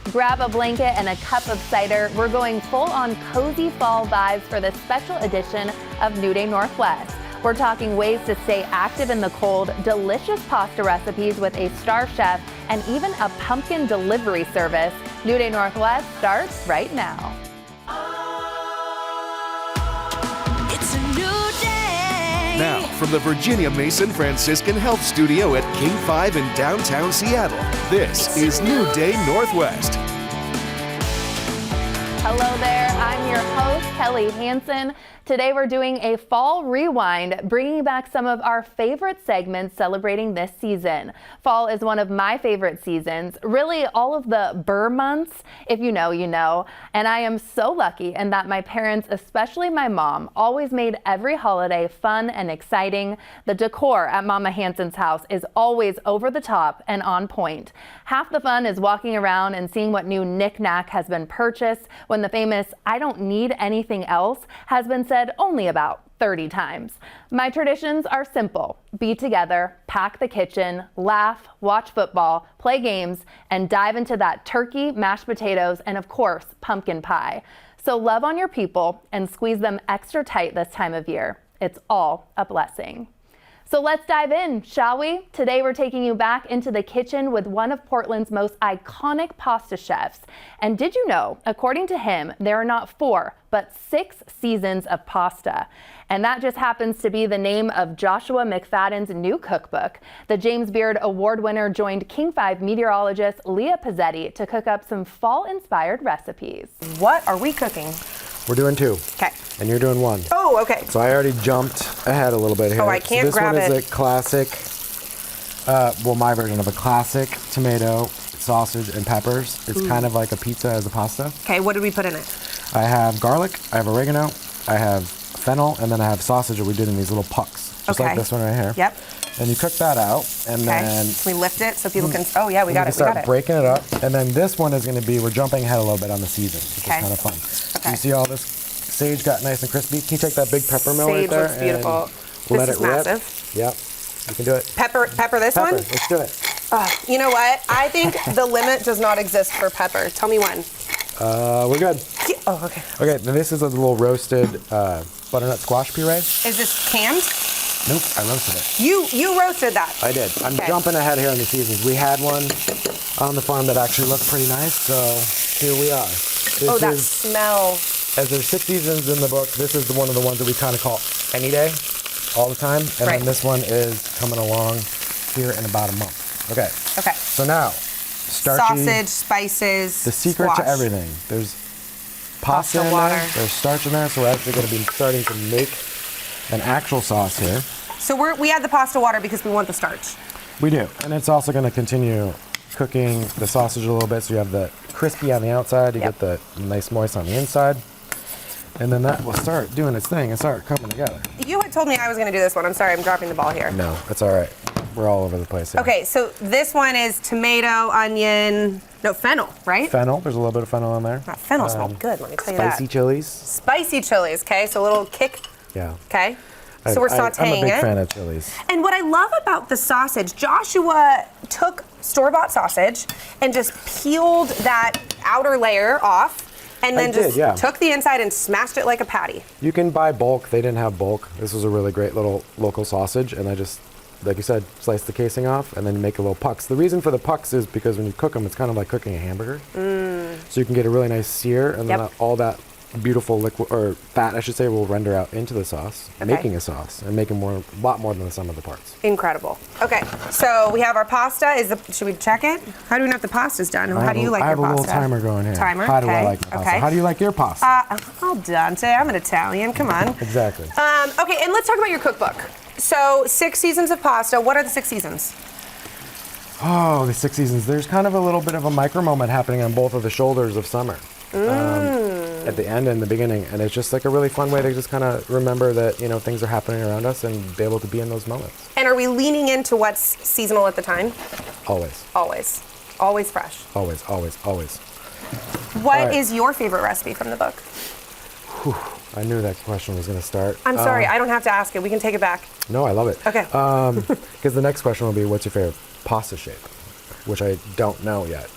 Grab a blanket and a cup of cider. We're going full-on cozy fall vibes for this special edition of New Day Northwest. We're talking ways to stay active in the cold, delicious pasta recipes with a star chef, and even a pumpkin delivery service. New Day Northwest starts right now. It's a new day. Now, from the Virginia Mason Franciscan Health Studio at King 5 in downtown Seattle, this is New Day Northwest. Hello there, I'm your host, Kelly Hansen. Today we're doing a fall rewind, bringing back some of our favorite segments celebrating this season. Fall is one of my favorite seasons, really all of the Burr months. If you know, you know. And I am so lucky in that my parents, especially my mom, always made every holiday fun and exciting. The decor at Mama Hansen's house is always over the top and on point. Half the fun is walking around and seeing what new knick-knack has been purchased when the famous "I don't need anything else" has been said only about 30 times. My traditions are simple: be together, pack the kitchen, laugh, watch football, play games, and dive into that turkey, mashed potatoes, and of course, pumpkin pie. So love on your people and squeeze them extra tight this time of year. It's all a blessing. So let's dive in, shall we? Today we're taking you back into the kitchen with one of Portland's most iconic pasta chefs. And did you know, according to him, there are not 4, but 6 seasons of pasta. And that just happens to be the name of Joshua McFadden's new cookbook. The James Beard Award winner joined King 5 meteorologist Leah Pizzetti to cook up some fall-inspired recipes. What are we cooking? We're doing 2. Okay. And you're doing 1. Oh, okay. So I already jumped ahead a little bit here. Oh, I can't so grab it. This one is a classic, my version of a classic tomato, sausage, and peppers. It's kind of like a pizza as a pasta. Okay, what did we put in it? I have garlic, I have oregano, I have fennel, and then I have sausage that we did in these little pucks. Just like this one right here. Yep. And you cook that out, and then we lift it so people can, oh yeah, we got it, we got start it. breaking it up. And then this one is gonna be, we're jumping ahead a little bit on the season, which is kind of fun. Okay. You see all this sage got nice and crispy. Can you take that big pepper mill right Sage there? looks beautiful. Let This it is rip. massive. Yep, you can do it. Pepper this one? Let's do it. You know what? I think the limit does not exist for pepper. Tell me when. We're good. Oh, okay. Okay, now this is a little roasted butternut squash puree. Is this canned? Nope, I roasted it. You roasted that? I did. I'm jumping ahead here in the seasons. We had one on the farm that actually looked pretty nice, so here we are. Oh, that smell. As there's 6 seasons in the book, this is one of the ones that we kind of call any day, all the time. And then this one is coming along here in about a month. Okay. Okay. So now, starchy. Sausage, spices, The secret squash. to everything. There's pasta in water. there, there's starch in there, so we're actually going to be starting to make an actual sauce here. So we add the pasta water because we want the starch. We do, and it's also going to continue cooking the sausage a little bit, so you have the crispy on the outside, you get the nice moist on the inside, and then that will start doing its thing and start coming together. You had told me I was going to do this one. I'm sorry, I'm dropping the ball here. No, that's all right. We're all over the place here. Okay, so this one is tomato, onion, no, fennel, right? Fennel, there's a little bit of fennel in there. That fennel smells good, let me tell you that. Spicy chilies. Spicy chilies, okay, so a little kick. Yeah. Okay, so we're sauteing I'm a big it. fan of chilies. And what I love about the sausage, Joshua took store-bought sausage and just peeled that outer layer off and then took the inside and smashed it like a patty. You can buy bulk. They didn't have bulk. This was a really great little local sausage, and I just, like you said, slice the casing off and then make a little pucks. The reason for the pucks is because when you cook them, it's kind of like cooking a hamburger. So you can get a really nice sear, and then all that beautiful liquid, or fat, I should say, will render out into the sauce, making a sauce and making a lot more than the sum of the parts. Incredible. Okay, so we have our pasta. Should we check it? How do we know if the pasta's done? How do you like your pasta? I have a little timer going here. Timer? How do I like my pasta? How do you like your pasta? Al dente. I'm an Italian. Come on. Exactly. Okay, and let's talk about your cookbook. So 6 seasons of pasta. What are the 6 seasons? Oh, the 6 seasons. There's kind of a little bit of a micro moment happening on both of the shoulders of summer. At the end and the beginning, and it's just like a really fun way to just kind of remember that things are happening around us and be able to be in those moments. And are we leaning into what's seasonal at the time? Always. Always fresh. Always. What is your favorite recipe from the book? Whew, I knew that question was going to start. I'm sorry, I don't have to ask it. We can take it back. No, I love it. Okay. Because the next question will be, what's your favorite pasta shape? which I don't know yet.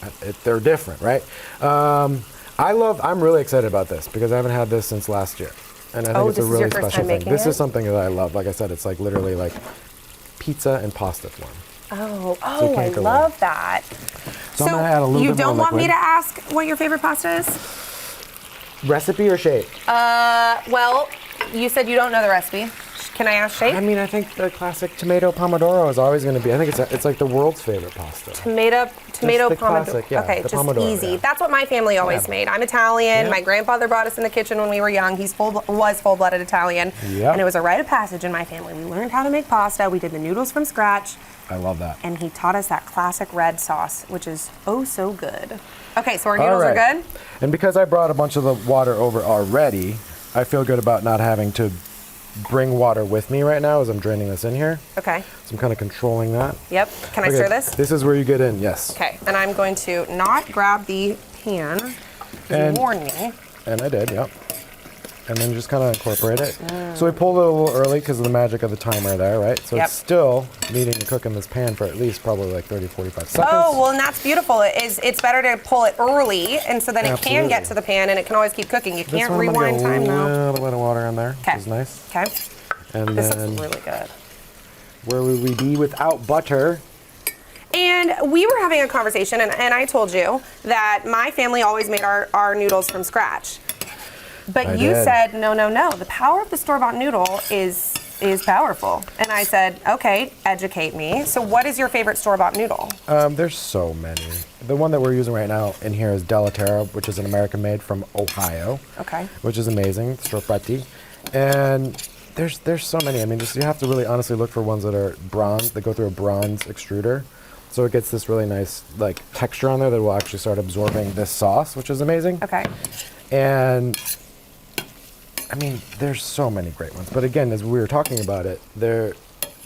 They're different, right? I'm really excited about this because I haven't had this since last year. And I think it's a really special thing. This is something that I love. Like I said, it's like literally like pizza and pasta form. Oh, So I love that. So I'm gonna add a little bit more you don't want me liquid. to ask what your favorite pasta is? Recipe or shape? Well, you said you don't know the recipe. Can I ask shape? I mean, I think the classic tomato pomodoro is always going to be. I think it's like the world's favorite pasta. Tomato the pomodoro. classic, yeah, Okay, the just pomodoro, easy. yeah. That's what my family always made. I'm Italian. Yeah. My grandfather brought us in the kitchen when we were young. Was full-blooded Italian, Yeah. and it was a rite of passage in my family. We learned how to make pasta. We did the noodles from scratch, I love that. and he taught us that classic red sauce, which is oh so good. Okay, so our noodles are good. And because I brought a bunch of the water over already, I feel good about not having to bring water with me right now as I'm draining this in here. Okay. So I'm kind of controlling that. Yep. Can I Okay, stir this? This is where you get in, yes. Okay, and I'm going to not grab the pan. 'Cause you And- warned me. And I did, yep. And then just kind of incorporate it. So we pulled it a little early because of the magic of the timer there, right? So Yep. it's still needing to cook in this pan for at least probably like 30, 45 seconds. Oh, well, and that's beautiful. It's better to pull it early, and so then it can get Absolutely. to the pan, and it can always keep cooking. You This can't one I'm gonna rewind get time a now. little bit of water in there, Okay. which is nice. Okay. And This then looks really good. where would we be without butter? And we were having a conversation, and I told you that my family always made our noodles from scratch. But I you did. said, no. The power of the store-bought noodle is powerful. And I said, okay, educate me. So what is your favorite store-bought noodle? There's so many. The one that we're using right now in here is Delatero, which is an American made from Ohio. Okay. Which is amazing, storefrati. And there's so many. I mean, just you have to really honestly look for ones that are bronze, that go through a bronze extruder. So it gets this really nice like texture on there that will actually start absorbing this sauce, which is amazing. Okay. And I mean, there's so many great ones. But again, as we were talking about it,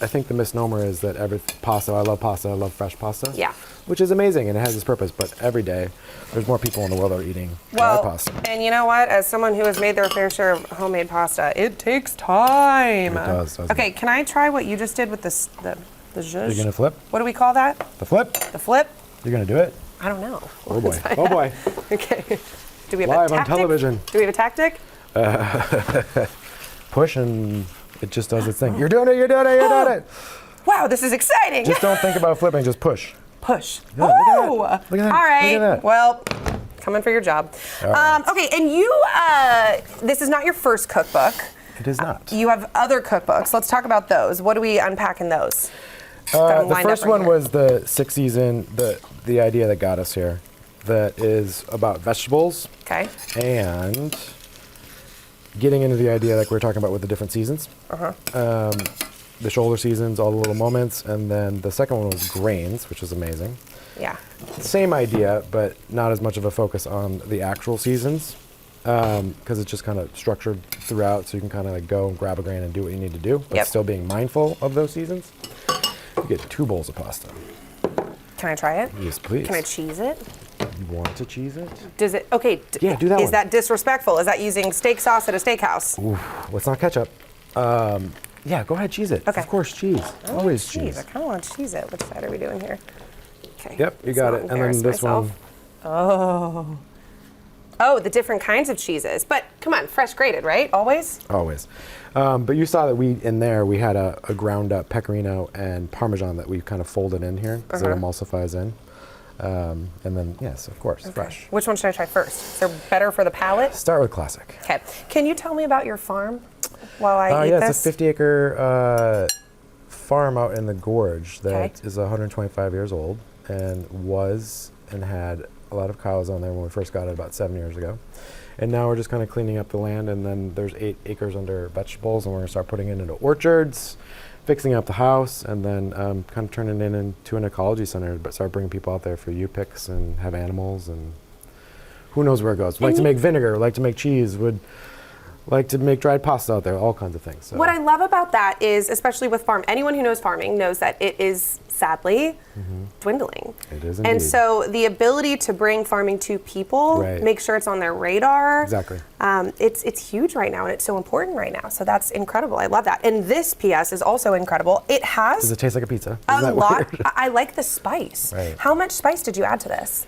I think the misnomer is that every pasta, I love fresh pasta. Yeah. Which is amazing and it has its purpose, but every day there's more people in the world that are eating dry pasta. And you know what? As someone who has made their fair share of homemade pasta, it takes time. It does, doesn't Okay, it? can I try what you just did with the zhuzh? You're gonna flip? What do we call that? The flip? The flip? You're gonna do it? I don't know. Oh boy. Oh boy. Okay. Do we have Live a on tactic? television. Do we have a tactic? Push and it just does its thing. You're doing it. Wow, this is exciting. Just don't think about flipping, just push. Push. Yeah, look at that. Woo! Look at that. All right. Look at that. Well, coming for your job. All right. Okay, and you, this is not your first cookbook. It is not. You have other cookbooks. Let's talk about those. What do we unpack in those? Got 'em The lined up first right one here. was the 6 season, the idea that got us here. That is about vegetables Okay. and getting into the idea like we were talking about with the different seasons. The shoulder seasons, all the little moments, and then the second one was grains, which is amazing. Yeah. Same idea, but not as much of a focus on the actual seasons, because it's just kind of structured throughout, so you can kind of like go and grab a grain and do what you need to do, but Yep. still being mindful of those seasons. You get 2 bowls of pasta. Can I try it? Yes, please. Can I cheese it? You want to cheese it? Does it? Okay. Yeah, do that Is one. that disrespectful? Is that using steak sauce at a steakhouse? Ooh, let's not ketchup. Yeah, go ahead, cheese it. Okay. Of course, cheese. Always Cheese. cheese. I kind of want to cheese it. Which side are we doing here? Okay. Yep, you let's got not it. And then embarrass this myself. one. Oh, the different kinds of cheeses. But come on, fresh grated, right? Always? Always. But you saw that we had a ground up pecorino and Parmesan that we kind of folded in here because it emulsifies in. And then, yes, of course, fresh. Which one should I try first? Is there better for the palate? Start with classic. Okay. Can you tell me about your farm while I eat Yeah, this? it's a 50-acre farm out in the gorge that Okay. is 125 years old and had a lot of cows on there when we first got it about 7 years ago. And now we're just kind of cleaning up the land, and then there's 8 acres under vegetables, and we're gonna start putting it into orchards, fixing up the house, and then kind of turning it into an ecology center, but start bringing people out there for U-picks and have animals, and who knows where it goes. Like to make vinegar, like to make cheese, would Like to make dried pasta out there, all kinds of things. So. What I love about that is, especially with anyone who knows farming knows that it is sadly dwindling. It is indeed. And so the ability to bring farming to people, make sure it's on their radar. Exactly. It's huge right now, and it's so important right now. So that's incredible. I love that. And this PS is also incredible. It has. Does it taste like a pizza? A lot. I like the spice. Right. How much spice did you add to this?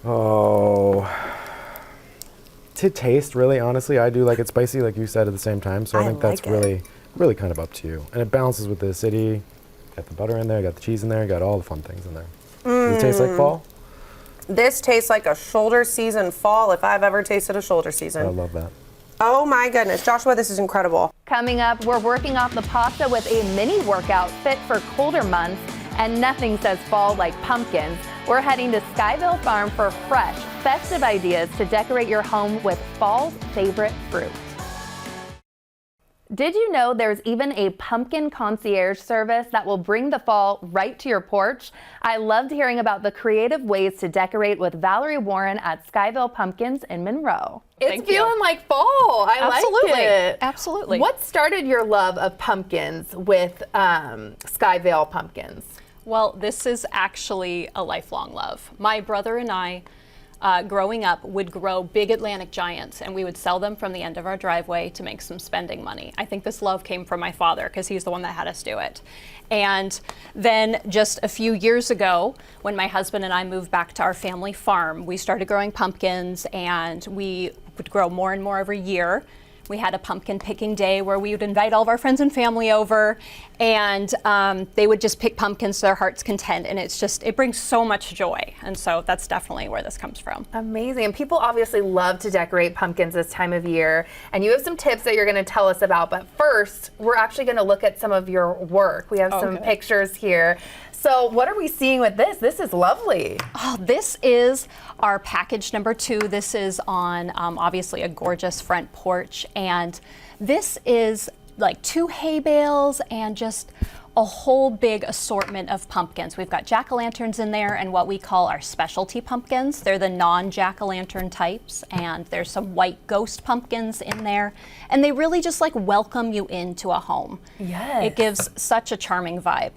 Oh. To taste, really, honestly, I do like it spicy, like you said, at the same time. So I think that's really kind of up to you. And it balances with the acidity. Got the butter in there, got the cheese in there, got all the fun things in there. Does it taste like fall? This tastes like a shoulder season fall if I've ever tasted a shoulder season. I love that. Oh my goodness, Joshua, this is incredible. Coming up, we're working off the pasta with a mini workout fit for colder months, and nothing says fall like pumpkins. We're heading to Skyville Farm for fresh, festive ideas to decorate your home with fall's favorite fruit. Did you know there's even a pumpkin concierge service that will bring the fall right to your porch? I loved hearing about the creative ways to decorate with Valerie Warren at Skyville Pumpkins in Monroe. It's feeling like fall. I like it. Absolutely. What started your love of pumpkins with Skyville Pumpkins? Well, this is actually a lifelong love. My brother and I, growing up, would grow big Atlantic giants, and we would sell them from the end of our driveway to make some spending money. I think this love came from my father because he's the one that had us do it. And then just a few years ago, when my husband and I moved back to our family farm, we started growing pumpkins, and we would grow more and more every year. We had a pumpkin picking day where we would invite all of our friends and family over, and they would just pick pumpkins to their heart's content, and it brings so much joy. And so that's definitely where this comes from. Amazing. And people obviously love to decorate pumpkins this time of year, and you have some tips that you're going to tell us about. But first, we're actually going to look at some of your work. We have some pictures here. So what are we seeing with this? This is lovely. Oh, this is our package number 2. This is on obviously a gorgeous front porch, and this is like 2 hay bales and just a whole big assortment of pumpkins. We've got jack-o'-lanterns in there and what we call our specialty pumpkins. They're the non-jack-o'-lantern types, and there's some white ghost pumpkins in there, and they really just like welcome you into a home. Yes. It gives such a charming vibe.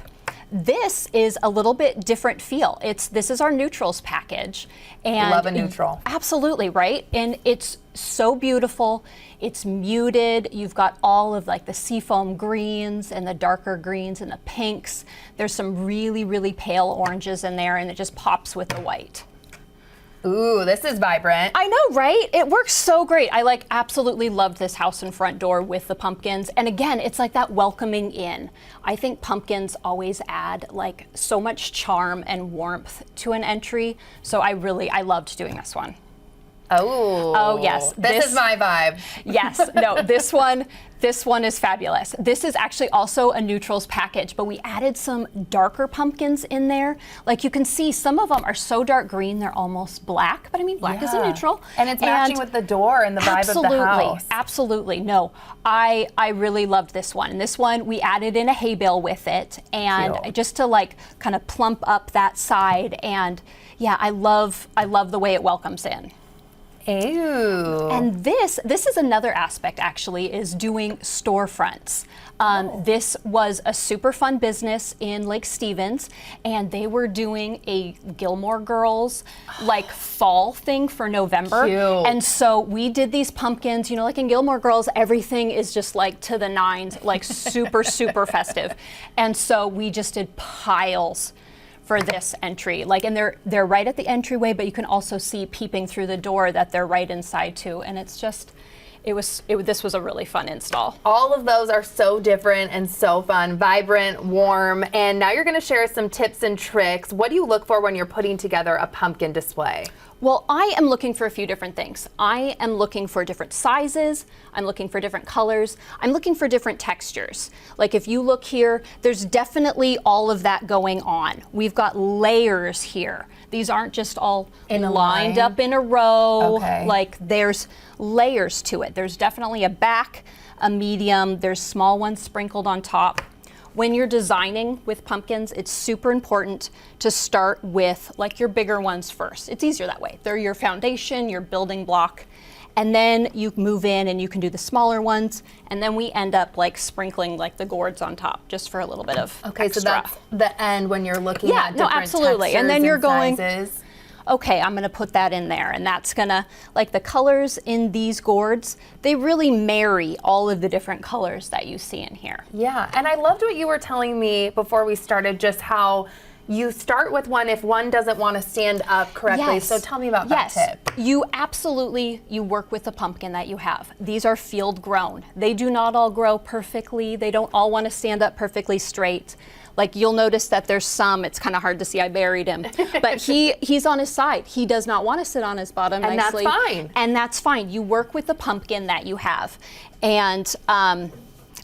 This is a little bit different feel. This is our neutrals package. And love a neutral. Absolutely, right? And it's so beautiful. It's muted. You've got all of like the seafoam greens and the darker greens and the pinks. There's some really, really pale oranges in there, and it just pops with the white. Ooh, this is vibrant. I know, right? It works so great. I absolutely loved this house and front door with the pumpkins. And again, it's like that welcoming in. I think pumpkins always add like so much charm and warmth to an entry. So I loved doing this one. Oh yes. This is my vibe. Yes. No, this one is fabulous. This is actually also a neutrals package, but we added some darker pumpkins in there. Like you can see, some of them are so dark green they're almost black, but I mean black is a neutral. And it's matching with the door and the vibe of the house. Absolutely. No, I really loved this one. And this one we added in a hay bale with it, and just to like kind of plump up that side. And yeah, I love the way it welcomes in. Ew. And this is another aspect actually, is doing storefronts. This was a super fun business in Lake Stevens, and they were doing a Gilmore Girls like fall thing for November. Cute. And so we did these pumpkins, like in Gilmore Girls, everything is just like to the nines, like super, super festive. And so we just did piles for this entry, and they're right at the entryway, but you can also see peeping through the door that they're right inside too. And it's just, this was a really fun install. All of those are so different and so fun, vibrant, warm, and now you're going to share some tips and tricks. What do you look for when you're putting together a pumpkin display? Well, I am looking for a few different things. I am looking for different sizes. I'm looking for different colors. I'm looking for different textures. Like if you look here, there's definitely all of that going on. We've got layers here. These aren't just all lined up in a row. Okay. Like there's layers to it. There's definitely a back, a medium, there's small ones sprinkled on top. When you're designing with pumpkins, it's super important to start with like your bigger ones first. It's easier that way. They're your foundation, your building block. And then you move in and you can do the smaller ones. And then we end up like sprinkling like the gourds on top just for a little bit of Okay, extra. so that's the end when you're looking Yeah, at no, different absolutely. And then textures you're going, sizes. okay, I'm gonna put that in there. And that's gonna, like the colors in these gourds, they really marry all of the different colors that you see in here. Yeah, and I loved what you were telling me before we started, just how you start with one if one doesn't want to stand up correctly. Yes. So tell me about Yes. that tip. You absolutely, you work with the pumpkin that you have. These are field grown. They do not all grow perfectly. They don't all want to stand up perfectly straight. Like you'll notice that there's some, it's kind of hard to see, I buried him. But he's on his side. He does not want to sit on his bottom And nicely. that's fine. And that's fine. You work with the pumpkin that you have. And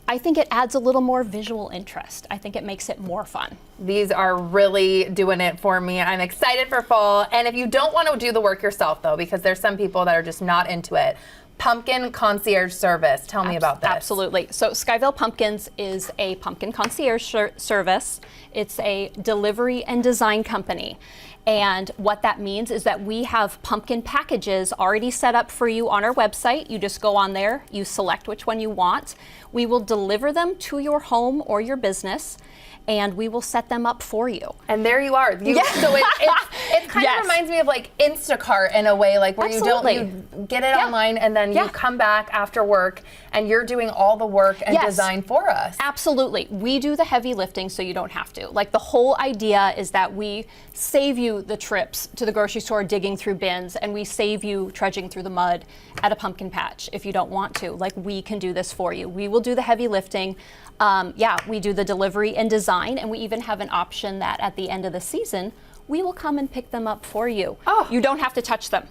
I think it adds a little more visual interest. I think it makes it more fun. These are really doing it for me. I'm excited for fall. And if you don't want to do the work yourself, though, because there's some people that are just not into it, Pumpkin Concierge Service. Tell me about this. Absolutely. So Skyville Pumpkins is a pumpkin concierge service. It's a delivery and design company. And what that means is that we have pumpkin packages already set up for you on our website. You just go on there, you select which one you want. We will deliver them to your home or your business, and we will set them up for you. And there you are. So it kind Yes. of reminds me of like Instacart in a way, like where Absolutely. you get it Yeah. online and then Yeah. you come back after work and you're doing all the work and Yes. design for us. Absolutely. We do the heavy lifting so you don't have to. Like the whole idea is that we save you the trips to the grocery store digging through bins, and we save you trudging through the mud at a pumpkin patch if you don't want to. Like we can do this for you. We will do the heavy lifting. We do the delivery and design, and we even have an option that at the end of the season, we will come and pick them up for you. Oh. You don't have to touch them.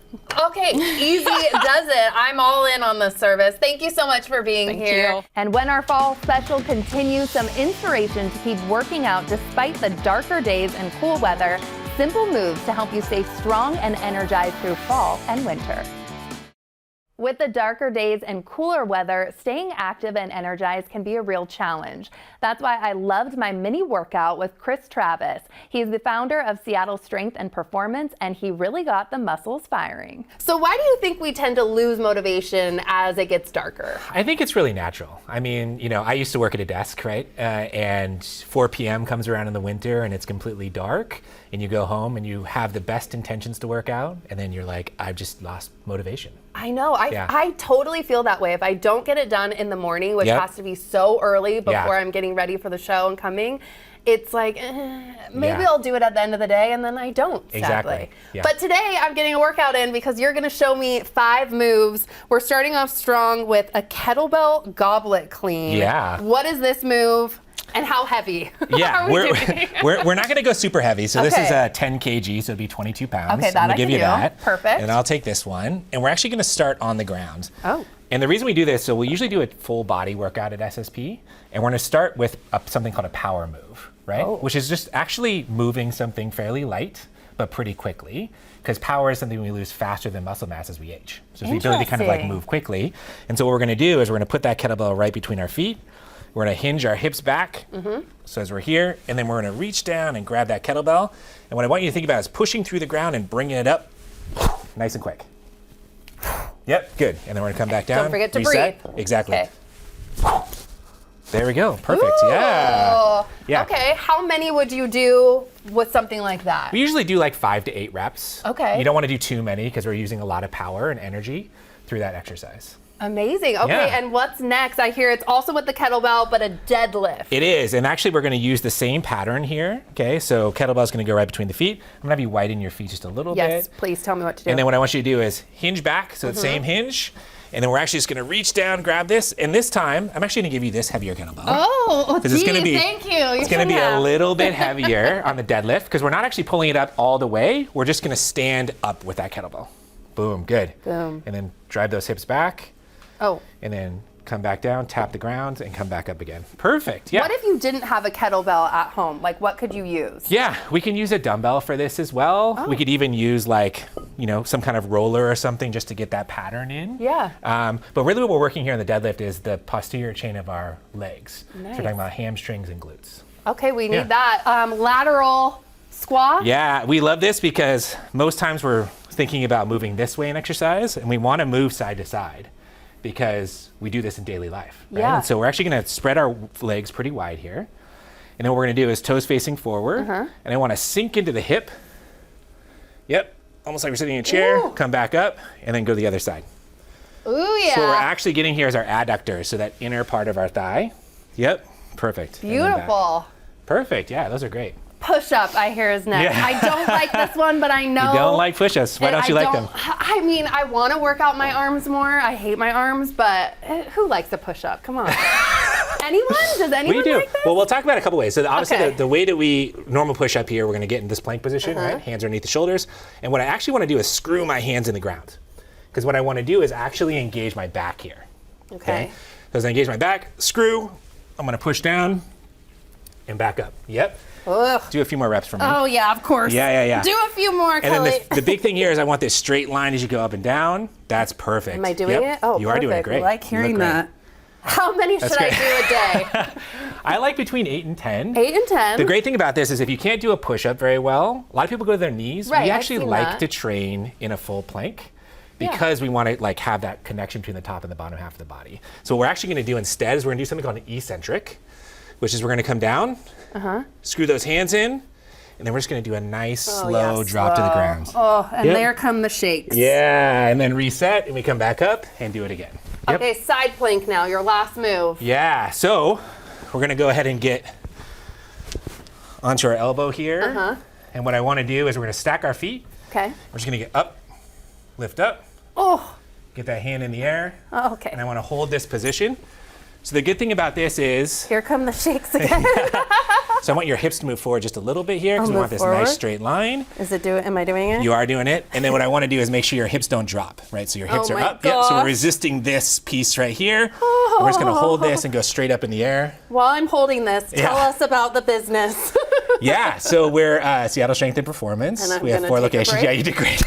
Okay, easy does it. I'm all in on this service. Thank you so much for being Thank here. you. And when our fall special continues, some inspiration to keep working out despite the darker days and cool weather. Simple moves to help you stay strong and energized through fall and winter. With the darker days and cooler weather, staying active and energized can be a real challenge. That's why I loved my mini workout with Chris Travis. He's the founder of Seattle Strength and Performance, and he really got the muscles firing. So why do you think we tend to lose motivation as it gets darker? I think it's really natural. I mean, you know, I used to work at a desk, right? And 4 p.m. comes around in the winter and it's completely dark, and you go home and you have the best intentions to work out, and then you're like, I've just lost motivation. I know. I totally feel that way. If I don't get it done in the morning, which Yep. has to be so early before Yeah. I'm getting ready for the show and coming, it's like, maybe Yeah. I'll do it at the end of the day, and then I don't, sadly. Exactly. Yeah. But today I'm getting a workout in because you're going to show me 5 moves. We're starting off strong with a kettlebell goblet clean. Yeah. What is this move? And how heavy? Yeah, are we doing? we're not going to go super heavy. So this is Okay. 10 kg, so it'd be 22 pounds. Okay, that I'm I gonna give can you do. that. Perfect. And I'll take this one. And we're actually going to start on the ground. Oh. And the reason we do this, so we usually do a full body workout at SSP, and we're going to start with something called a power move, right? Oh. Which is just actually moving something fairly light, but pretty quickly, because power is something we lose faster than muscle mass as we age. So it's the ability to kind of like Interesting. move quickly. And so what we're going to do is we're going to put that kettlebell right between our feet. We're going to hinge our hips back, so as we're here, and then we're going to reach down and grab that kettlebell. And what I want you to think about is pushing through the ground and bringing it up nice and quick. Yep, good. And then we're going to come back down. Don't forget to reset. breathe. Exactly. Okay. There we go. Perfect. Ooh. Yeah. Yeah. Okay, how many would you do with something like that? We usually do like 5 to 8 reps. Okay. You don't want to do too many because we're using a lot of power and energy through that exercise. Amazing. Okay, Yeah. and what's next? I hear it's also with the kettlebell, but a deadlift. It is, and actually we're going to use the same pattern here. Okay, so kettlebell's going to go right between the feet. I'm going to have you widen your feet just a little Yes, bit. please tell me what to do. And then what I want you to do is hinge back, so it's same hinge. And then we're actually just going to reach down, grab this, and this time I'm actually going to give you this heavier kettlebell. Oh, Because it's going to be, thank you. It's going to be a little bit heavier on the deadlift because we're not actually pulling it up all the way. We're just going to stand up with that kettlebell. Boom, good. Boom. And then drive those hips back, Oh. and then come back down, tap the ground, and come back up again. Perfect. Yeah. What if you didn't have a kettlebell at home? Like, what could you use? Yeah, we can use a dumbbell for this as well. Oh. We could even use like, you know, some kind of roller or something just to get that pattern in. Yeah. But really what we're working here on the deadlift is the posterior chain of our legs. So Nice. we're talking about hamstrings and glutes. Okay, we need Yeah. that. Lateral Squat? Yeah, we love this because most times we're thinking about moving this way in exercise, and we want to move side to side because we do this in daily life. Right? Yeah. And so we're actually going to spread our legs pretty wide here. And then what we're going to do is toes facing forward. And I want to sink into the hip. Yep. Almost like we're sitting in a chair. Ooh. Come back up and then go the other side. Ooh, yeah. So what we're actually getting here is our adductors, so that inner part of our thigh. Yep. Perfect. And then back. Beautiful. Perfect. Yeah, those are great. Push-up, I hear, is next. Yeah. I don't like this one, but I know. You don't like push-ups. Why don't you like them? I mean, I want to work out my arms more. I hate my arms, but who likes a push-up? Come on. Anyone? Does anyone We do. like this? Well, we'll talk about it a couple ways. So obviously Okay. the way that we normal push up here, we're going to get in this plank position, right? Hands underneath the shoulders. And what I actually want to do is screw my hands in the ground. Because what I want to do is actually engage my back here. Okay. So as I engage my back, screw, I'm going to push down and back up. Yep. Ugh. Do a few more reps for me. Oh, yeah, of course. Yeah. Do a few more, And Kelly. then the big thing here is I want this straight line as you go up and down. That's perfect. Am I doing it? Oh, you are doing it perfect. great. I like You hearing look great. that. How many should great. I do a day? I like between 8 and 10. 8 and 10. The great thing about this is if you can't do a push-up very well, a lot of people go to their knees. Right, We I've actually seen like that. to train in a full plank because we want to like have that connection between the top and the bottom half of the body. So what we're actually going to do instead is we're going to do something called an eccentric, which is we're going to come down, screw those hands in, and then we're just going to do a nice slow drop to the ground. Oh, and Yep. there come the shakes. Yeah, and then reset, and we come back up and do it again. Yep. Okay, side plank now, your last move. Yeah, so we're gonna go ahead and get onto our elbow here. And what I wanna do is we're gonna stack our feet. Okay. We're just gonna get up, lift up, Oh, get that hand in the air, okay. and I wanna hold this position. So the good thing about this is, Here come the shakes again. so I want your hips to move forward just a little bit here because we move want this forward. nice straight line. Am I doing it? You are doing it. And then what I wanna do is make sure your hips don't drop, right? So your hips Oh are my up. Yep, so we're gosh. resisting this piece right here. And we're just gonna hold this and go straight up in the air. While I'm holding this, tell Yeah. us about the business. Yeah, so we're Seattle Strength and Performance. And I'm We have gonna 4 take a locations. break. Yeah, you did great.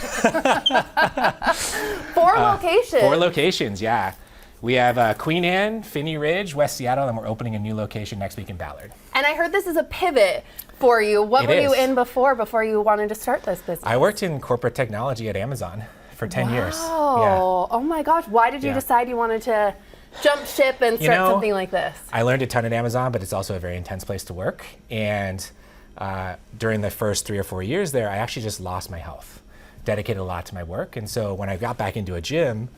4 locations. 4 locations, yeah. We have Queen Anne, Finney Ridge, West Seattle, and we're opening a new location next week in Ballard. And I heard this is a pivot for you. What It were you is. in before you wanted to start this business? I worked in corporate technology at Amazon for 10 years. Oh, oh my gosh. Why did you Yeah. decide you wanted to jump ship and start something like this? I learned a ton at Amazon, but it's also a very intense place to work. And during the first 3 or 4 years there, I actually just lost my health, dedicated a lot to my work. And so when I got back into a gym,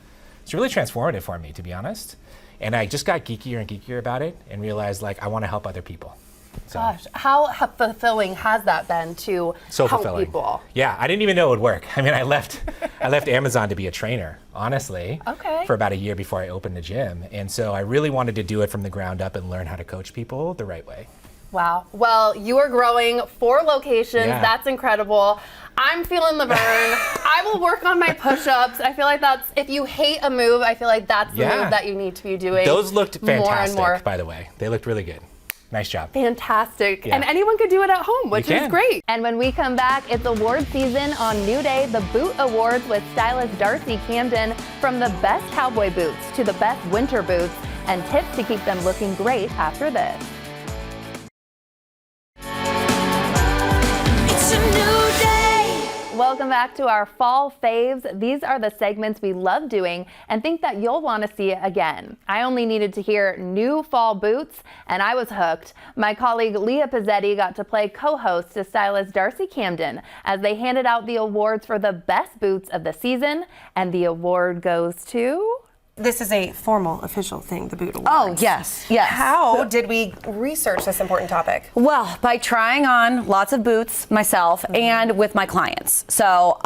it's really transformative for me, to be honest. And I just got geekier and geekier about it and realized like I want to help other people. So, Gosh, how fulfilling has that been to so help fulfilling. people? Yeah, I didn't even know it would work. I mean, I left Amazon to be a trainer, honestly, Okay. for about a year before I opened the gym. And so I really wanted to do it from the ground up and learn how to coach people the right way. Wow. Well, you are growing 4 locations. Yeah. That's incredible. I'm feeling the burn. I will work on my push-ups. I feel like if you hate a move, I feel like that's the Yeah. move that you need to be doing. Those looked more and fantastic, more. by the way. They looked really good. Nice job. Fantastic. Yeah. And anyone could do it at home, which is can. great. And when we come back, it's award season on New Day, the Boot Awards with stylist Darcy Camden. From the best cowboy boots to the best winter boots and tips to keep them looking great after this. It's a new day. Welcome back to our fall faves. These are the segments we love doing and think that you'll want to see again. I only needed to hear new fall boots and I was hooked. My colleague Leah Pizzetti got to play co-host to stylist Darcy Camden as they handed out the awards for the best boots of the season, and the award goes to... This is a formal, official thing, the Boot Awards. Oh, yes, yes. How did we research this important topic? Well, by trying on lots of boots myself and with my clients. So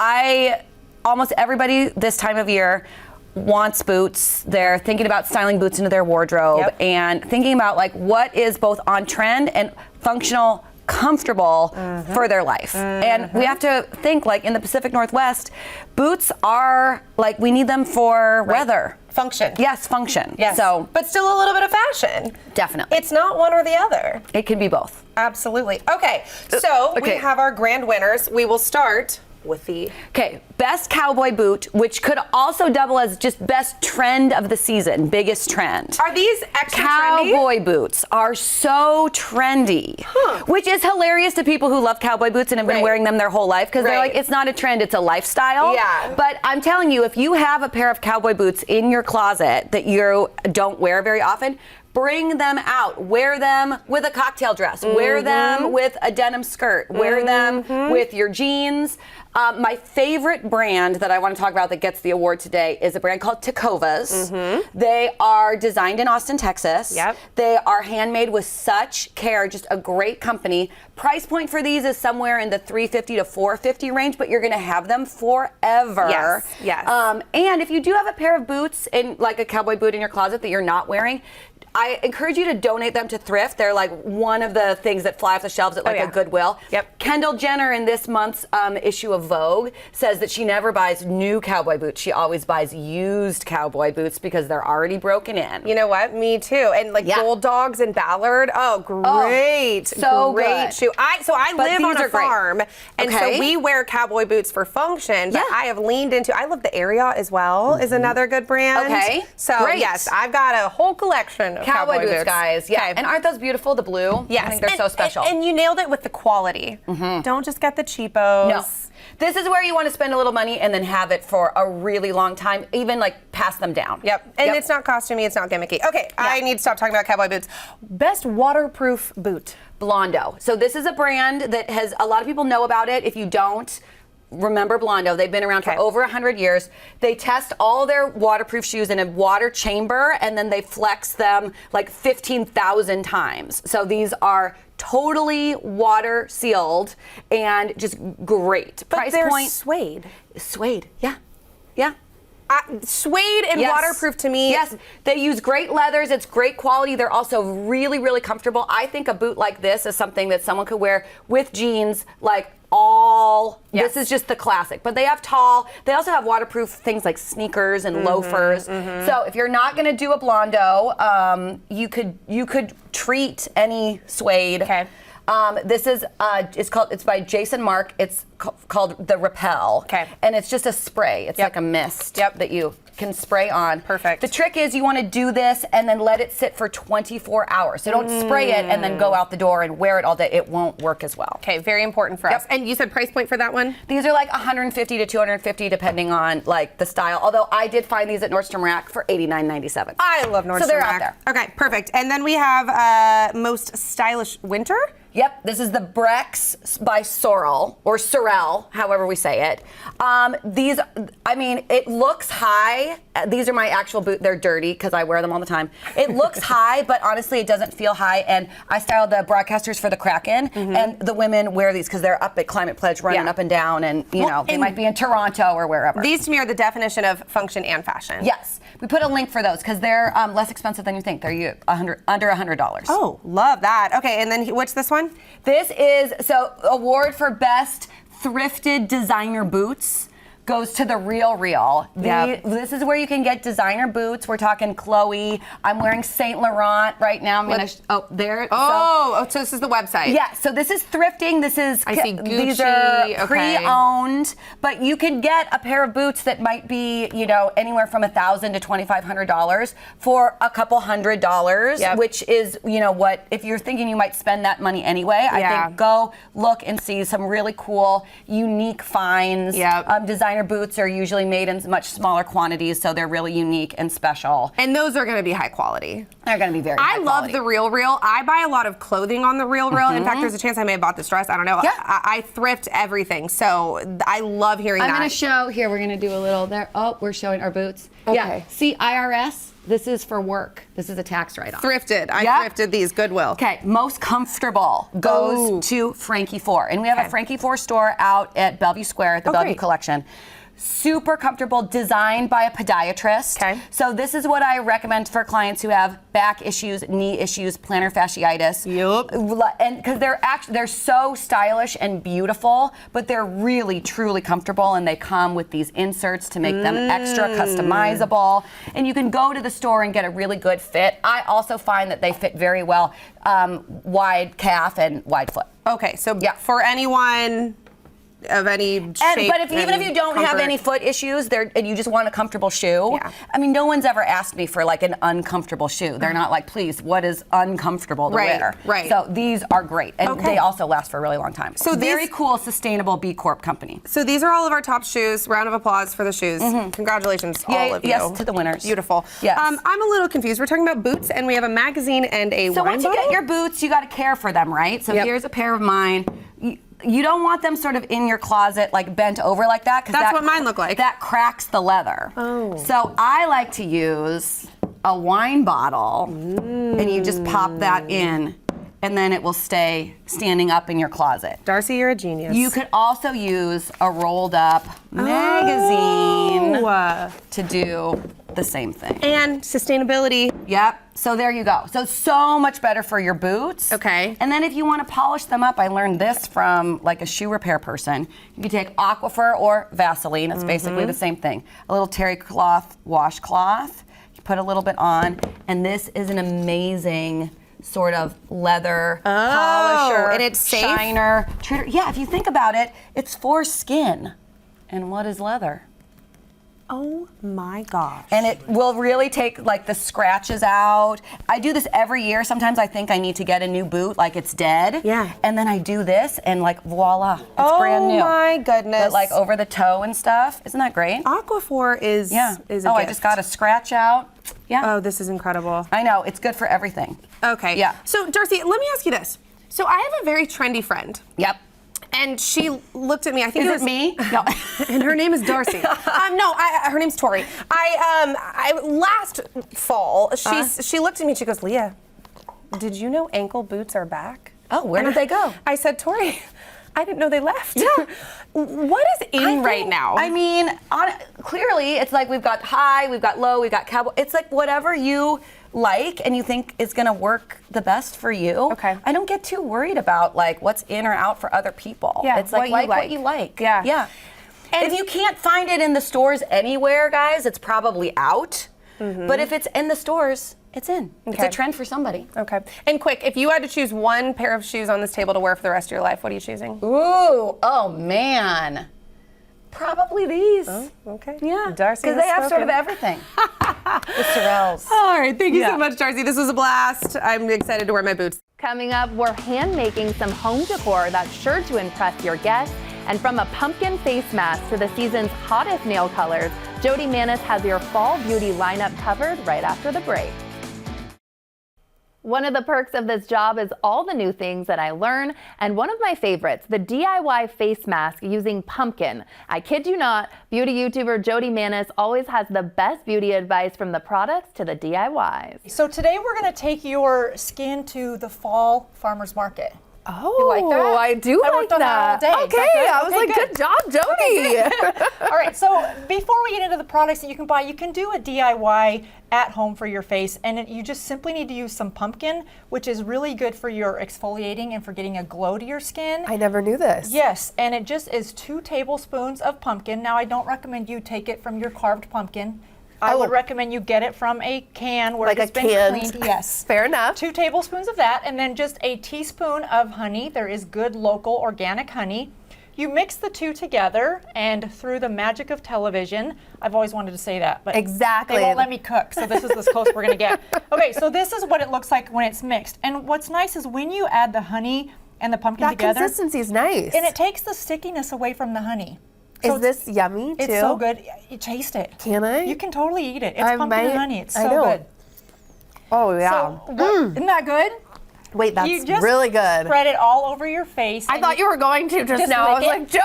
almost everybody this time of year wants boots. They're thinking about styling boots into their wardrobe and thinking about like what is both on trend and functional, comfortable for their life. And we have to think like in the Pacific Northwest, boots are like we need them for weather. Function. Yes, function. Yes. So but still a little bit of fashion. definitely. It's not one or the other. It can be both. Absolutely. Okay, so we okay. have our grand winners. We will start with the... Okay, best cowboy boot, which could also double as just best trend of the season, biggest trend. Are these extra Cowboy boots are so trendy, which is hilarious to people who love cowboy boots and have been wearing them their whole life because they're like, it's not a trend, it's a lifestyle. Yeah. But I'm telling you, if you have a pair of cowboy boots in your closet that you don't wear very often, bring them out. Wear them with a cocktail dress. Wear them with a denim skirt. Wear them with your jeans. My favorite brand that I want to talk about that gets the award today is a brand called Tecovas. They are designed in Austin, Texas. Yep. They are handmade with such care, just a great company. Price point for these is somewhere in the $350 to $450 range, but you're going to have them forever. Yes, yes. And if you do have a pair of boots, like a cowboy boot in your closet that you're not wearing, I encourage you to donate them to thrift. They're like one of the things that fly off the shelves at like a Goodwill. Yep. Kendall Jenner in this month's issue of Vogue says that she never buys new cowboy boots. She always buys used cowboy boots because they're already broken in. You know what? Me too. And like Bulldogs and Ballard. Oh, great. So great good. shoe. So I But live these on a are great. farm. And so we wear cowboy boots for function. But I have leaned into, I love the Ariat as well, is another good brand. Okay. So Great. yes, I've got a whole collection of Cowboy boots, guys. Yeah. Okay. And aren't those beautiful? The blue? Yes. I think they're so special. And you nailed it with the quality. Don't just get the cheapos. No. This is where you want to spend a little money and then have it for a really long time, even like pass them down. Yep. And it's not costumey, it's not gimmicky. Okay, I need to stop talking about cowboy boots. Best waterproof boot. Blondo. So this is a brand that has, a lot of people know about it. If you don't, remember Blondo. They've been around for over 100 years. They test all their waterproof shoes in a water chamber and then they flex them like 15,000 times. So these are totally water sealed and just great. But Price they're point. suede. Suede. Yeah. Yeah. Suede and waterproof to me. Yes, they use great leathers. It's great quality. They're also really, really comfortable. I think a boot like this is something that someone could wear with jeans, like this is just the classic. But they have they also have waterproof things like sneakers and loafers. So if you're not going to do a Blondo, you could treat any suede. Okay. This is it's by Jason Mark. It's called the Repel. Okay. And it's just a spray. It's like a mist that you can spray on. Perfect. The trick is you want to do this and then let it sit for 24 hours. So don't spray it and then go out the door and wear it all day. It won't work as well. Okay, very important for us. And you said price point for that one? These are like $150 to $250 depending on like the style. Although I did find these at Nordstrom Rack for $89.97. I love Nordstrom Rack. So they're out there. Okay, perfect. And then we have most stylish winter. Yep, this is the Brex by Sorel, or Sorel, however we say it. These, I mean, it looks high. These are my actual boot. They're dirty because I wear them all the time. It looks high, but honestly, it doesn't feel high. And I styled the broadcasters for the Kraken, and the women wear these because they're up at Climate Pledge running up and down, and they might be in Toronto or wherever. These to me are the definition of function and fashion. Yes, we put a link for those because they're less expensive than you think. They're under $100. Oh, love that. Okay, and then what's this one? This is, award for best thrifted designer boots goes to the Real Real. This is where you can get designer boots. We're talking Chloe. I'm wearing Saint Laurent right now. I'm going to, there. So this is the website. Yeah, so this is thrifting. This is, I see Gucci. These are pre-owned, but you can get a pair of boots that might be, anywhere from $1,000 to $2,500 for a couple $100, which is, what, if you're thinking you might spend that money anyway, I think go look and see some really cool, unique finds. Designer boots are usually made in much smaller quantities, so they're really unique and special. And those are going to be high quality. They're going to be very high quality. I love the Real Real. I buy a lot of clothing on the Real Real. In fact, there's a chance I may have bought this dress. I don't know. Yeah. I thrift everything, so I love hearing that. I'm going to show, here, we're going to do a little there. Oh, we're showing our boots. Okay. Yeah. See, IRS, this is for work. This is a tax write-off. Thrifted. I thrifted these, Goodwill. Okay, most comfortable goes to Frankie 4. And we have a Frankie 4 store out at Bellevue Square at the Bellevue Collection. Super comfortable, designed by a podiatrist. Okay. So this is what I recommend for clients who have back issues, knee issues, plantar fasciitis. Yep. And because they're so stylish and beautiful, but they're really truly comfortable, and they come with these inserts to make them extra customizable. And you can go to the store and get a really good fit. I also find that they fit very well, wide calf and wide foot. Okay, so for anyone of any shape. But even if you don't have comfort. any foot issues, and you just want a comfortable shoe. Yeah. I mean, no one's ever asked me for like an uncomfortable shoe. They're not like, please, what is uncomfortable to wear? Right. So these are great, and they also last for a really long time. So very cool, sustainable B Corp company. So these are all of our top shoes. Round of applause for the shoes. Congratulations, all of you. Yes, to the winners. Beautiful. Yes. I'm a little confused. We're talking about boots, and we have a magazine and a So wine once you bottle? get your boots, you got to care for them, right? So here's a pair of mine. You don't want them sort of in your closet, like bent over like that. That's what mine look like. That cracks the leather. Oh. So I like to use a wine bottle, and you just pop that in, and then it will stay standing up in your closet. Darcy, you're a genius. You could also use a rolled up magazine to do the same thing. And sustainability. Yep. So there you go. So much better for your boots. Okay. And then if you want to polish them up, I learned this from like a shoe repair person. You can take Aquifer or Vaseline. It's basically the same thing. A little terry cloth washcloth. You put a little bit on, and this is an amazing sort of leather polisher, and it's safe? shiner. Yeah, if you think about it, it's for skin. And what is leather? Oh my gosh. And it will really take like the scratches out. I do this every year. Sometimes I think I need to get a new boot, like it's dead. Yeah. And then I do this and like voila, it's brand new. Oh my goodness. But like over the toe and stuff. Isn't that great? Aquaphor is Yeah. is a I gift. just got a scratch out. Yeah. Oh, this is incredible. I know, it's good for everything. Okay. Yeah. So Darcy, let me ask you this. So I have a very trendy friend. Yep. And she looked at me. I think Is it it was me? No. And her name is Darcy. No, her name's Tori. I last fall, she looked at me and she goes, Leah, did you know ankle boots are back? Oh, where did they go? I said, Tori, I didn't know they left. Yeah. What is in right now? I mean, clearly it's like we've got high, we've got low, we've got cowboy. It's like whatever you like and you think is going to work the best for you. Okay. I don't get too worried about like what's in or out for other people. Yeah, It's like what you like. Yeah. Yeah. And if you can't find it in the stores anywhere, guys, it's probably out. But if it's in the stores, it's in. It's Okay. a trend for somebody. Okay. And quick, if you had to choose one pair of shoes on this table to wear for the rest of your life, what are you choosing? Ooh, oh man. Probably these. Oh, okay. Yeah, Darcy because has they have sort of spoken. everything. The Sorels. All right, thank you Yeah. so much, Darcy. This was a blast. I'm excited to wear my boots. Coming up, we're hand making some home decor that's sure to impress your guests. And from a pumpkin face mask to the season's hottest nail colors, Jody Manis has your fall beauty lineup covered right after the break. One of the perks of this job is all the new things that I learn, and one of my favorites, the DIY face mask using pumpkin. I kid you not, beauty YouTuber Jody Manis always has the best beauty advice from the products to the DIYs. So today we're going to take your skin to the fall farmer's market. Oh, You like that? I do I like worked on that all day. Is Okay, that good? I was Okay, like, good. good job, Jody. All right, so before we get into the products that you can buy, you can do a DIY at home for your face, and you just simply need to use some pumpkin, which is really good for your exfoliating and for getting a glow to your skin. I never knew this. Yes, and it just is 2 tablespoons of pumpkin. Now, I don't recommend you take it from your carved pumpkin. I would recommend you get it from a can where Like it's a been canned. cleaned. Yes. Fair enough. 2 tablespoons of that, and then just a teaspoon of honey. There is good local organic honey. You mix the two together, and through the magic of television, I've always wanted to say that, but Exactly. they won't let me cook, so this is as close we're gonna get. Okay, so this is what it looks like when it's mixed. And what's nice is when you add the honey and the pumpkin That together, consistency is nice. and it takes the stickiness away from the honey. So Is this yummy too? it's so good. You taste it. Can I? You can totally eat it. It's I pumpkin might- and honey. It's I so know. good. Oh yeah. So isn't that good? Wait, that's You just really good. Spread it all over your face. I and thought you were going to just now. I was lick like, it.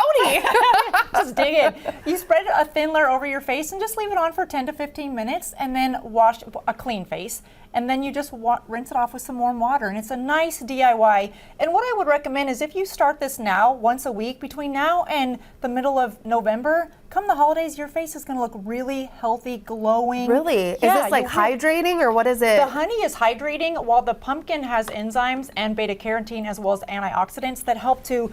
Jody. Just dig it. You spread a thin layer over your face and just leave it on for 10 to 15 minutes, and then wash a clean face. And then you just rinse it off with some warm water, and it's a nice DIY. And what I would recommend is if you start this now, once a week, between now and the middle of November, come the holidays, your face is going to look really healthy, glowing. Really? Yeah, is this like you will. hydrating or what is it? The honey is hydrating, while the pumpkin has enzymes and beta-carotene as well as antioxidants that help to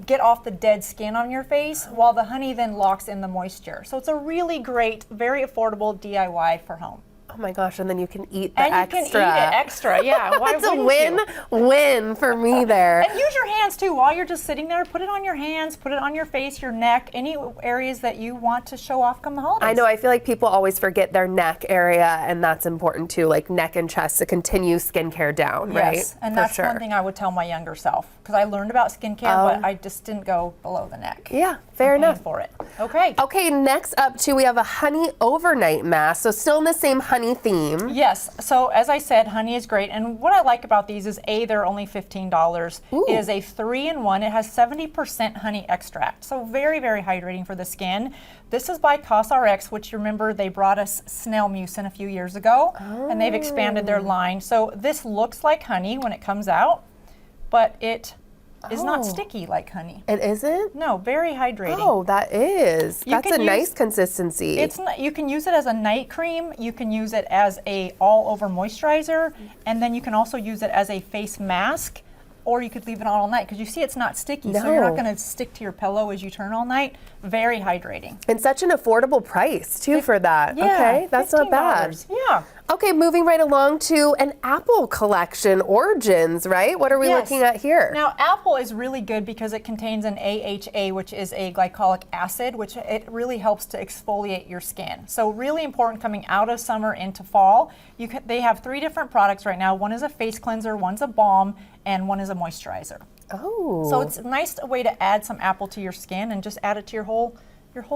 get off the dead skin on your face, while the honey then locks in the moisture. So it's a really great, very affordable DIY for home. Oh my gosh, and then you can eat the And extra. you can eat it extra, yeah. Why That's a wouldn't you? win-win for me there. And use your hands too while you're just sitting there. Put it on your hands, put it on your face, your neck, any areas that you want to show off come the holidays. I know, I feel like people always forget their neck area, and that's important too, like neck and chest to continue skincare down, right? Yes, and For that's sure. one thing I would tell my younger self, because I learned about skincare, but I just didn't go below the neck. Yeah, fair I'm paying enough. for it. Okay. Okay, next up too, we have a honey overnight mask. So still in the same honey theme. Yes, so as I said, honey is great, and what I like about these is they're only $15. It is a 3-in-1. It has 70% honey extract, so very, very hydrating for the skin. This is by CosRx, which you remember they brought us snail mucin a few years ago, and they've expanded their line. So this looks like honey when it comes out, but it is not sticky like honey. It isn't? No, very hydrating. Oh, that is. You That's a can nice use- consistency. It's not, you can use it as a night cream, you can use it as a all-over moisturizer, and then you can also use it as a face mask, or you could leave it on all night, because you see it's not sticky, so you're not No. going to stick to your pillow as you turn all night. Very hydrating. And such an affordable price too for that. Yeah, Okay, that's not bad. $15. Yeah. Okay, moving right along to an apple collection, Origins, right? What are we Yes. looking at here? Now, apple is really good because it contains an AHA, which is a glycolic acid, which it really helps to exfoliate your skin. So really important coming out of summer into fall. They have 3 different products right now. One is a face cleanser, one's a balm, and one is a moisturizer. Oh. So it's a nice way to add some apple to your skin and just add it to your whole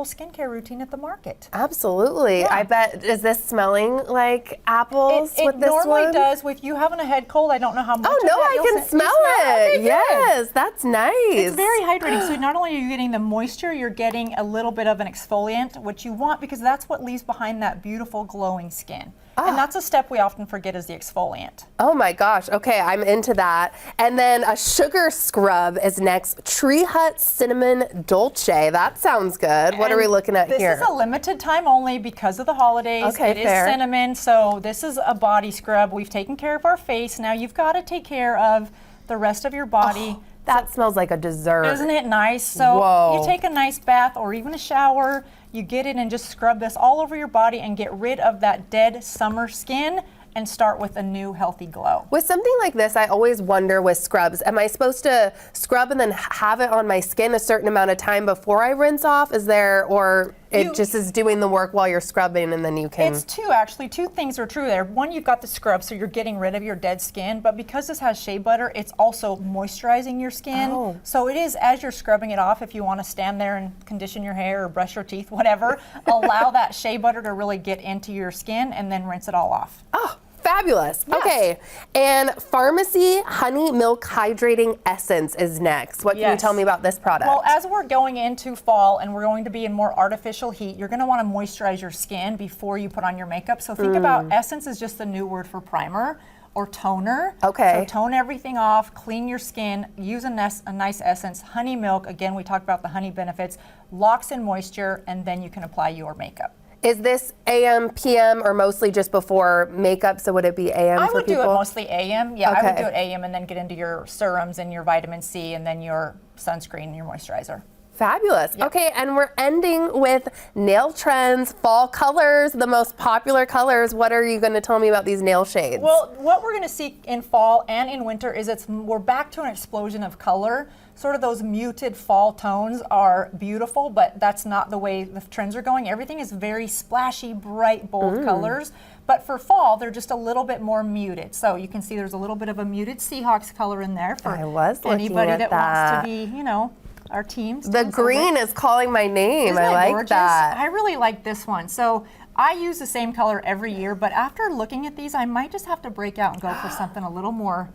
skincare routine at the market. Absolutely. Yeah. I bet, is this smelling like apples It with this normally one? does. With you having a head cold, I don't know how much. Oh of no, that I you'll can you smell it. Okay, good. Yes, that's nice. It's very hydrating. So not only are you getting the moisture, you're getting a little bit of an exfoliant, which you want because that's what leaves behind that beautiful glowing skin. And that's a step we often forget is the exfoliant. Oh my gosh, okay, I'm into that. And then a sugar scrub is next. Tree Hut Cinnamon Dolce. That sounds good. What are we looking at here? This is a limited time only because of the holidays. Okay, It is fair. cinnamon, so this is a body scrub. We've taken care of our face. Now you've got to take care of the rest of your body. That smells like a dessert. Isn't it nice? So Whoa. you take a nice bath or even a shower, you get in and just scrub this all over your body and get rid of that dead summer skin and start with a new healthy glow. With something like this, I always wonder with scrubs, am I supposed to scrub and then have it on my skin a certain amount of time before I rinse off? Is there, or it just is doing the work while you're scrubbing and then you can? It's two things are true there. One, you've got the scrub, so you're getting rid of your dead skin, but because this has shea butter, it's also moisturizing your skin. Oh. So it is, as you're scrubbing it off, if you want to stand there and condition your hair or brush your teeth, whatever, allow that shea butter to really get into your skin and then rinse it all off. Oh, fabulous. Yes. Okay. And Pharmacy Honey Milk Hydrating Essence is next. What can you Yes. tell me about this product? Well, as we're going into fall and we're going to be in more artificial heat, you're going to want to moisturize your skin before you put on your makeup. So think about essence is just the new word for primer or toner. Okay. So tone everything off, clean your skin, use a nice essence. Honey milk, again, we talked about the honey benefits, locks in moisture, and then you can apply your makeup. Is this AM, PM, or mostly just before makeup? So would it be AM I for would people? do it mostly AM. Yeah, I would Okay. do it AM and then get into your serums and your vitamin C and then your sunscreen and your moisturizer. Fabulous. Okay, and we're ending with nail trends, fall colors, the most popular colors. What are you going to tell me about these nail shades? Well, what we're going to see in fall and in winter is we're back to an explosion of color. Sort of those muted fall tones are beautiful, but that's not the way the trends are going. Everything is very splashy, bright, bold colors. But for fall, they're just a little bit more muted. So you can see there's a little bit of a muted Seahawks color in there for I was looking anybody at that that. wants to be, our teams. The green is calling my name. Isn't I it like gorgeous? that. I really like this one. So I use the same color every year, but after looking at these, I might just have to break out and go for something a little more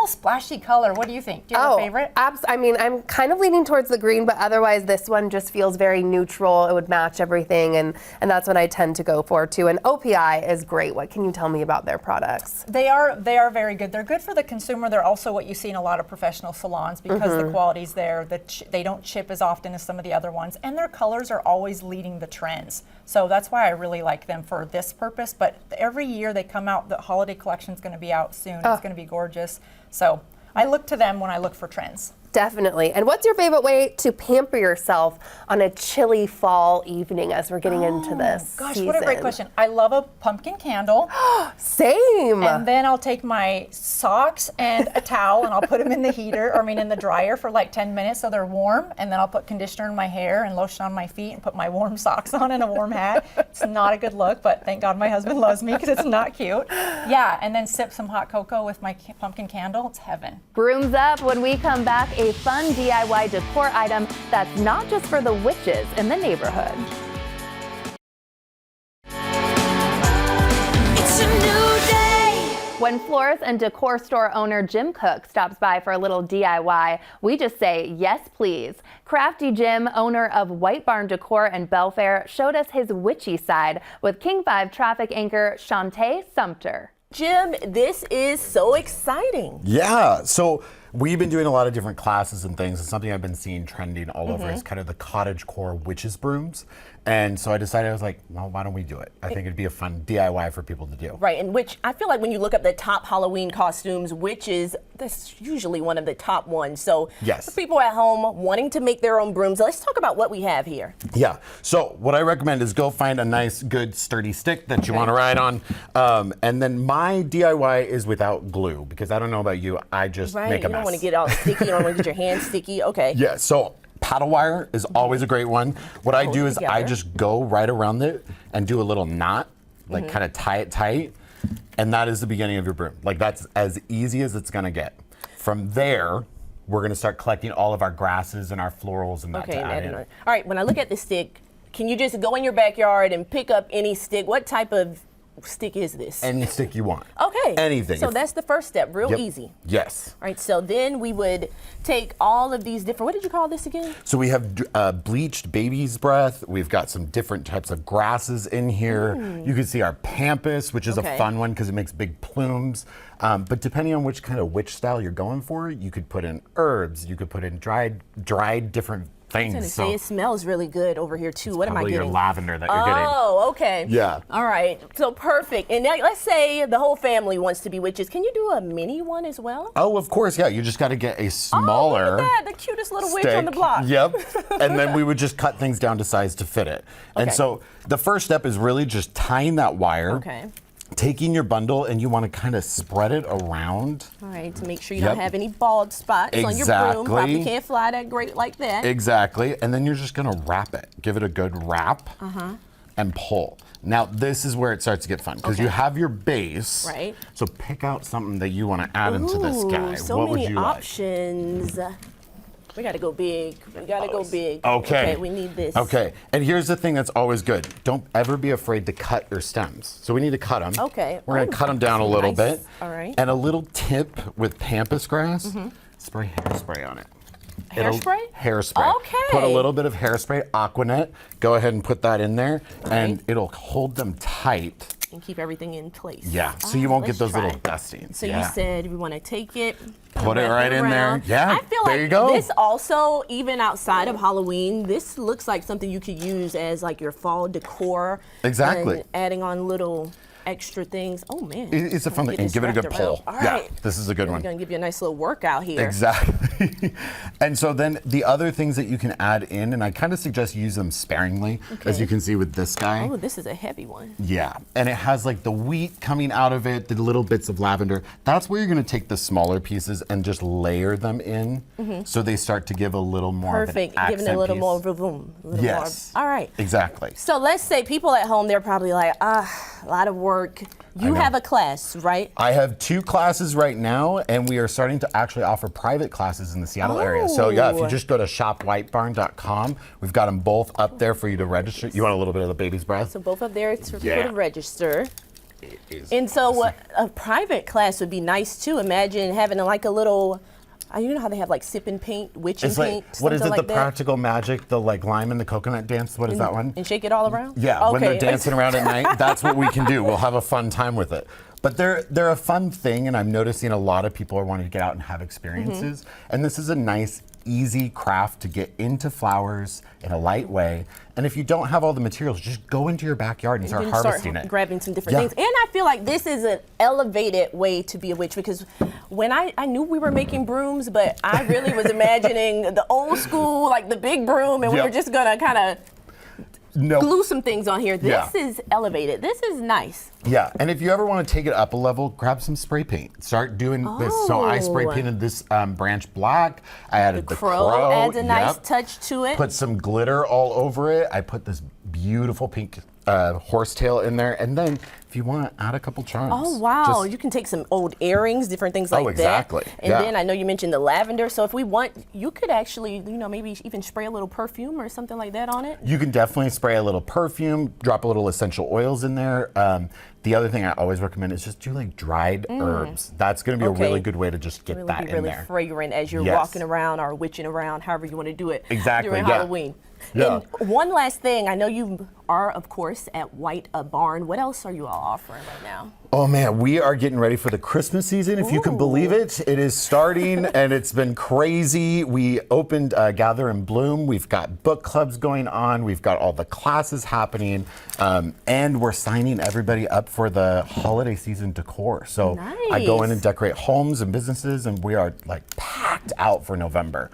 splashy color. What do you think? Do you have a favorite? I mean, I'm kind of leaning towards the green, but otherwise this one just feels very neutral. It would match everything, and that's what I tend to go for too. And OPI is great. What can you tell me about their products? They are very good. They're good for the consumer. They're also what you see in a lot of professional salons because the quality's there. They don't chip as often as some of the other ones, and their colors are always leading the trends. So that's why I really like them for this purpose. But every year they come out, the holiday collection is going to be out soon. It's going to be gorgeous. So I look to them when I look for trends. Definitely. And what's your favorite way to pamper yourself on a chilly fall evening as we're getting into this Gosh, season? what a great question. I love a pumpkin candle. Same. And then I'll take my socks and a towel and I'll put them in the heater, or I mean in the dryer for like 10 minutes so they're warm. And then I'll put conditioner in my hair and lotion on my feet and put my warm socks on and a warm hat. It's not a good look, but thank God my husband loves me because it's not cute. Yeah, and then sip some hot cocoa with my pumpkin candle. It's heaven. Brooms up when we come back, a fun DIY decor item that's not just for the witches in the neighborhood. It's a new day. When florist and decor store owner Jim Cook stops by for a little DIY, we just say yes please. Crafty Jim, owner of White Barn Decor in Belfair, showed us his witchy side with King 5 traffic anchor Shantae Sumter. Jim, this is so exciting. Yeah, so we've been doing a lot of different classes and things, and something I've been seeing trending all over is kind of the cottagecore witches brooms. And so I decided, I was like, well, why don't we do it? I think it'd be a fun DIY for people to do. Right, and which I feel like when you look up the top Halloween costumes, witches, that's usually one of the top ones. So Yes. for people at home wanting to make their own brooms, let's talk about what we have here. Yeah, so what I recommend is go find a nice, good, sturdy stick that you want to ride on. And then my DIY is without glue, because I don't know about you, I just Right, make a you mess. don't want to get all sticky, you don't want to get your hands sticky. Okay. Yeah, so paddle wire is always a great one. What I do is I together. just go right around it and do a little knot, like kind of tie it tight, and that is the beginning of your broom. Like that's as easy as it's gonna get. From there, we're gonna start collecting all of our grasses and our florals and that Okay, to and add adding in. on. All right, when I look at the stick, can you just go in your backyard and pick up any stick? What type of stick is this? Any stick you want. Okay. Anything. So If- that's the first step, real Yep. easy. Yes. All right, so then we would take all of these different, what did you call this again? So we have bleached baby's breath. We've got some different types of grasses in here. You can see our pampas, which is Okay. a fun one because it makes big plumes. But depending on which kind of witch style you're going for, you could put in herbs. You could put in dried different I was things. gonna say it smells really good over here too. What am I Probably getting? your lavender that you're getting. Oh, okay. Yeah. All right. So perfect. And now let's say the whole family wants to be witches. Can you do a mini one as well? Oh, of course, yeah. You just got to get a Oh, smaller look at that, the cutest little witch on the stick. block. Yep. And then we would just cut things down to size to fit it. And Okay. so the first step is really just tying that wire. Okay. Taking your bundle and you want to kind of spread it around. All right, to make sure you Yep. don't have any bald spots on your broom. Probably Exactly. can't fly that great like that. Exactly. And then you're just going to wrap it. Give it a good wrap and pull. Now, this is where it starts to get fun because you have your base. Right. So pick out something that you want to add into this guy. Ooh, so what would many you like? options. We gotta go big. We gotta go big. Okay. We need this. Okay. And here's the thing that's always good. Don't ever be afraid to cut your stems. So we need to cut them. Okay. We're going to cut them down a little nice. bit. All right. And a little tip with pampas grass, spray hairspray on it. Hairspray? Hairspray. Okay. Put a little bit of hairspray, Aquanet. Go ahead and put that in there, and Right. it'll hold them tight. And keep everything in place. Yeah, so All you right, won't get let's those try. little dustings. So yeah. you said we want to take it, Put it wrap right in there. around. Yeah, I feel there like you go. this also, even outside of Halloween, this looks like something you could use as like your fall decor. Exactly. And adding on little extra things. Oh man. It's a fun thing. Get And this give it a good wrapped around. pull. All Yeah, right. this is a good We're one. gonna give you a nice little workout here. Exactly. And so then the other things that you can add in, and I kind of suggest use them sparingly, as Okay. you can see with this guy. Oh, this is a heavy one. Yeah, and it has like the wheat coming out of it, the little bits of lavender. That's where you're gonna take the smaller pieces and just layer them in so they start to give a little more of Perfect. an Giving it a accent little piece. more vroom. A little Yes. more. All right. Exactly. So let's say people at home, they're probably like, a lot of work. You know. have a class, right? I have 2 classes right now, and we are starting to actually offer private classes in the Seattle area. So yeah, if you Oh. just go to shopwhitebarn.com, we've got them both up there for you to register. You want a little bit of the baby's breath? So both up there for Yeah. people to register. It is And so awesome. what a private class would be nice too. Imagine having like a little, you know how they have like sip and paint, witching It's like, paint, what is it, something the like that? practical magic, the like lime and the coconut dance? What is that one? And shake it all around? Yeah, when they're Okay. dancing around at night, that's what we can do. We'll have a fun time with it. But they're a fun thing, and I'm noticing a lot of people are wanting to get out and have experiences. And this is a nice, easy craft to get into flowers in a light way. And if you don't have all the materials, just go into your backyard and start harvesting it. Grabbing some different things. And I feel like this is an elevated way to be a witch, because when I knew we were making brooms, but I really was imagining the old school, like the big broom, and we were just gonna kind of glue some things on here. This is elevated. This is nice. Yeah, and if you ever want to take it up a level, grab some spray paint. Start doing this. So I spray painted this branch black. I added the crow. Adds a nice touch to it. Put some glitter all over it. I put this beautiful pink horsetail in there, and then if you want, add a couple charms. Oh wow! You can take some old earrings, different things like that. Oh, exactly. And then I know you mentioned the lavender, so if we want, you could actually, maybe even spray a little perfume or something like that on it. You can definitely spray a little perfume, drop a little essential oils in there. The other thing I always recommend is just do like dried herbs. That's going to be a really good way to just get that in there. Really fragrant as you're walking around or witching around, however you want to do it. Exactly. During Halloween. Yeah. And one last thing, I know you are, of course, at White Barn. What else are you all offering right now? Oh man, we are getting ready for the Christmas season, if you can believe it. It is starting and it's been crazy. We opened Gather and Bloom. We've got book clubs going on. We've got all the classes happening. And we're signing everybody up for the holiday season decor. So I go in and decorate homes and businesses, and we are like packed out for November.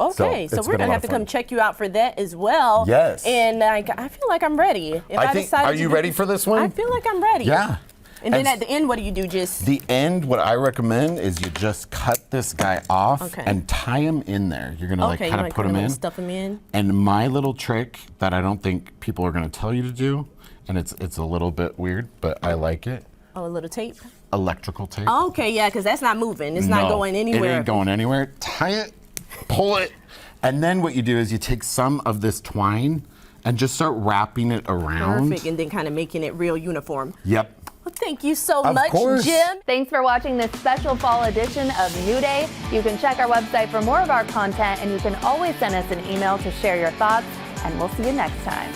Okay, so we're gonna have to come check you out for that as well. Yes. And I feel like I'm ready. Are you ready for this one? I feel like I'm ready. Yeah. And then at the end, what do you do? The end, what I recommend is you just cut this guy off and tie him in there. You're gonna kind of put him in. Stuff him in. And my little trick that I don't think people are gonna tell you to do, and it's a little bit weird, but I like it. Oh, a little tape? Electrical tape. Okay, yeah, because that's not moving. It's not going anywhere. It ain't going anywhere. Tie it, pull it, and then what you do is you take some of this twine and just start wrapping it around. Perfect, and then kind of making it real uniform. Yep. Well, thank you so much, Jim. Thanks for watching this special fall edition of New Day. You can check our website for more of our content, and you can always send us an email to share your thoughts, and we'll see you next time.